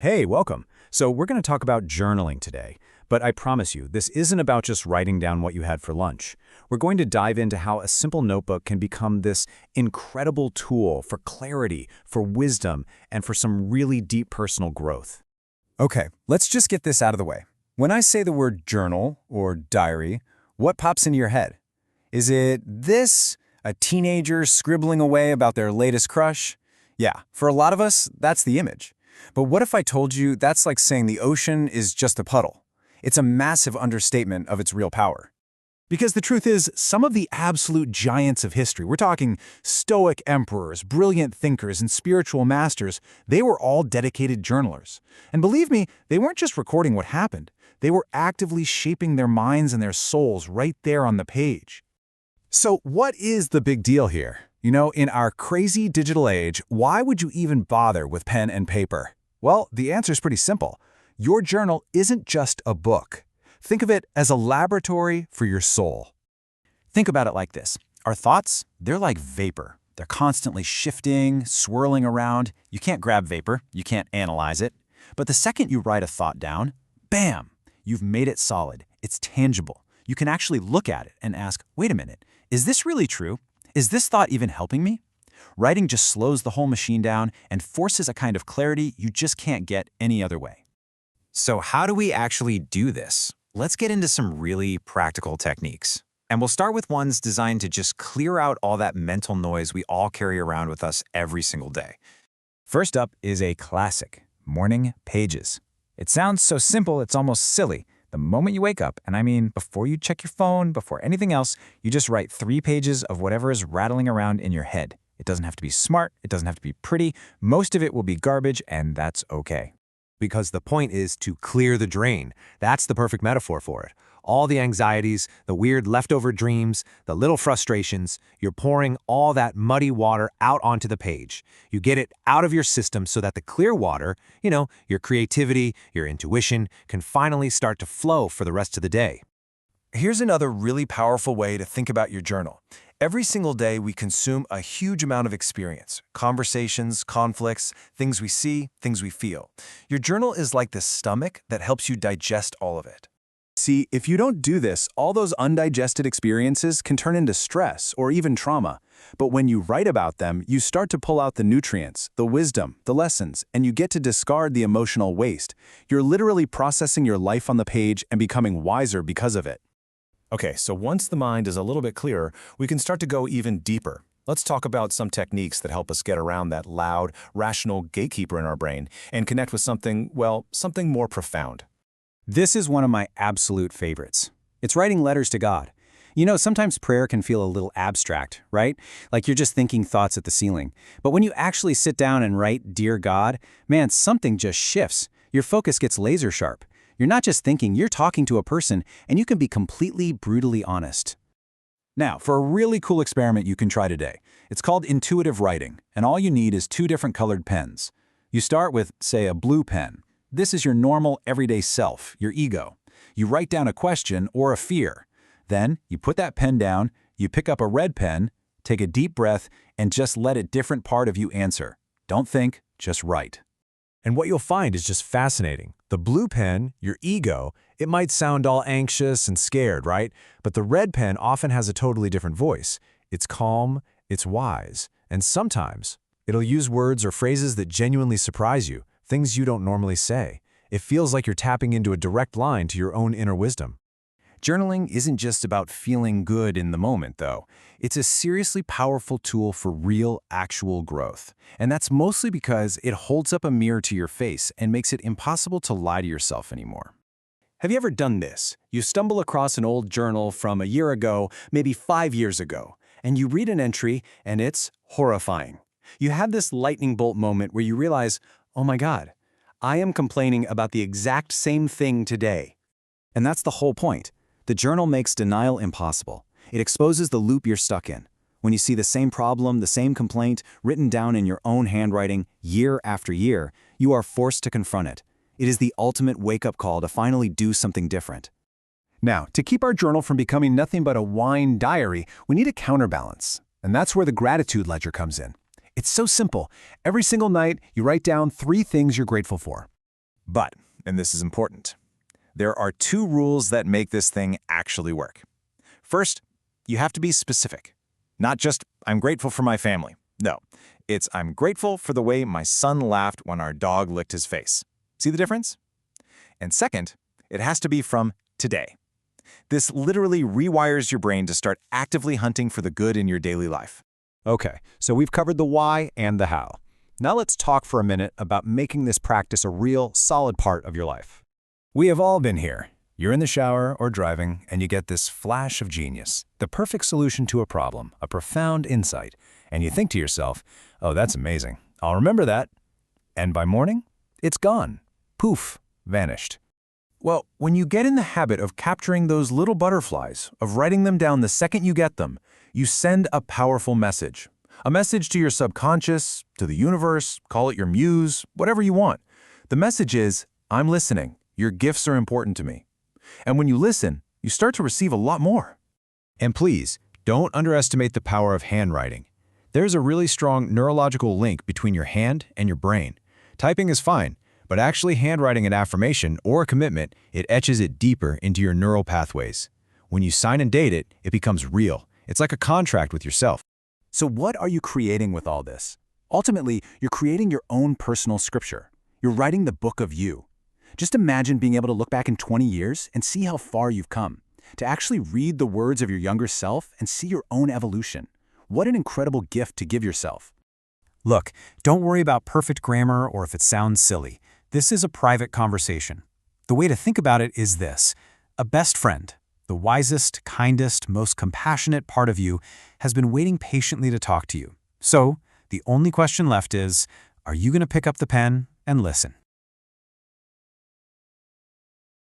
Hey, welcome. So we're going to talk about journaling today, but I promise you, this isn't about just writing down what you had for lunch. We're going to dive into how a simple notebook can become this incredible tool for clarity, for wisdom, and for some really deep personal growth. Okay, let's just get this out of the way. When I say the word journal or diary, what pops into your head? Is it this, a teenager scribbling away about their latest crush? Yeah, for a lot of us, that's the image. But what if I told you that's like saying the ocean is just a puddle? It's a massive understatement of its real power. Because the truth is, some of the absolute giants of history, we're talking stoic emperors, brilliant thinkers, and spiritual masters, they were all dedicated journalers. And believe me, they weren't just recording what happened. They were actively shaping their minds and their souls right there on the page. So what is the big deal here? You know, in our crazy digital age, why would you even bother with pen and paper? Well, the answer is pretty simple. Your journal isn't just a book. Think of it as a laboratory for your soul. Think about it like this. Our thoughts, they're like vapor. They're constantly shifting, swirling around. You can't grab vapor. You can't analyze it. But the second you write a thought down, bam, you've made it solid. It's tangible. You can actually look at it and ask, wait a minute, is this really true? Is this thought even helping me? Writing just slows the whole machine down and forces a kind of clarity you just can't get any other way. So how do we actually do this? Let's get into some really practical techniques. And we'll start with ones designed to just clear out all that mental noise we all carry around with us every single day. First up is a classic, morning pages. It sounds so simple, it's almost silly. The moment you wake up, and I mean before you check your phone, before anything else, you just write 3 pages of whatever is rattling around in your head. It doesn't have to be smart, it doesn't have to be pretty, most of it will be garbage, and that's okay. Because the point is to clear the drain. That's the perfect metaphor for it. All the anxieties, the weird leftover dreams, the little frustrations, you're pouring all that muddy water out onto the page. You get it out of your system so that the clear water, your creativity, your intuition, can finally start to flow for the rest of the day. Here's another really powerful way to think about your journal. Every single day, we consume a huge amount of experience, conversations, conflicts, things we see, things we feel. Your journal is like the stomach that helps you digest all of it. See, if you don't do this, all those undigested experiences can turn into stress or even trauma. But when you write about them, you start to pull out the nutrients, the wisdom, the lessons, and you get to discard the emotional waste. You're literally processing your life on the page and becoming wiser because of it. Okay, so once the mind is a little bit clearer, we can start to go even deeper. Let's talk about some techniques that help us get around that loud, rational gatekeeper in our brain and connect with something more profound. This is one of my absolute favorites. It's writing letters to God. You know, sometimes prayer can feel a little abstract, right? Like you're just thinking thoughts at the ceiling. But when you actually sit down and write, "Dear God," man, something just shifts. Your focus gets laser sharp. You're not just thinking, you're talking to a person, and you can be completely, brutally honest. Now, for a really cool experiment you can try today. It's called intuitive writing, and all you need is 2 different colored pens. You start with, say, a blue pen. This is your normal, everyday self, your ego. You write down a question or a fear. Then, you put that pen down, you pick up a red pen, take a deep breath, and just let a different part of you answer. Don't think, just write. And what you'll find is just fascinating. The blue pen, your ego, it might sound all anxious and scared, right? But the red pen often has a totally different voice. It's calm, it's wise, and sometimes it'll use words or phrases that genuinely surprise you, things you don't normally say. It feels like you're tapping into a direct line to your own inner wisdom. Journaling isn't just about feeling good in the moment, though. It's a seriously powerful tool for real, actual growth. And that's mostly because it holds up a mirror to your face and makes it impossible to lie to yourself anymore. Have you ever done this? You stumble across an old journal from a year ago, maybe 5 years ago, and you read an entry, and it's horrifying. You have this lightning bolt moment where you realize, oh my God, I am complaining about the exact same thing today. And that's the whole point. The journal makes denial impossible. It exposes the loop you're stuck in. When you see the same problem, the same complaint, written down in your own handwriting year after year, you are forced to confront it. It is the ultimate wake-up call to finally do something different. Now, to keep our journal from becoming nothing but a whine diary, we need a counterbalance. And that's where the gratitude ledger comes in. It's so simple. Every single night, you write down 3 things you're grateful for. But, and this is important, there are 2 rules that make this thing actually work. First, you have to be specific. Not just, I'm grateful for my family. No, it's I'm grateful for the way my son laughed when our dog licked his face. See the difference? And second, it has to be from today. This literally rewires your brain to start actively hunting for the good in your daily life. Okay, so we've covered the why and the how. Now let's talk for a minute about making this practice a real, solid part of your life. We have all been here. You're in the shower or driving, and you get this flash of genius, the perfect solution to a problem, a profound insight, and you think to yourself, oh, that's amazing. I'll remember that. And by morning, it's gone. Poof, vanished. Well, when you get in the habit of capturing those little butterflies, of writing them down the second you get them, you send a powerful message. A message to your subconscious, to the universe, call it your muse, whatever you want. The message is, I'm listening. Your gifts are important to me. And when you listen, you start to receive a lot more. And please, don't underestimate the power of handwriting. There's a really strong neurological link between your hand and your brain. Typing is fine, but actually handwriting an affirmation or a commitment, it etches it deeper into your neural pathways. When you sign and date it, it becomes real. It's like a contract with yourself. So what are you creating with all this? Ultimately, you're creating your own personal scripture. You're writing the book of you. Just imagine being able to look back in 20 years and see how far you've come. To actually read the words of your younger self and see your own evolution. What an incredible gift to give yourself. Look, don't worry about perfect grammar or if it sounds silly. This is a private conversation. The way to think about it is this. A best friend, the wisest, kindest, most compassionate part of you, has been waiting patiently to talk to you. So, the only question left is, are you going to pick up the pen and listen?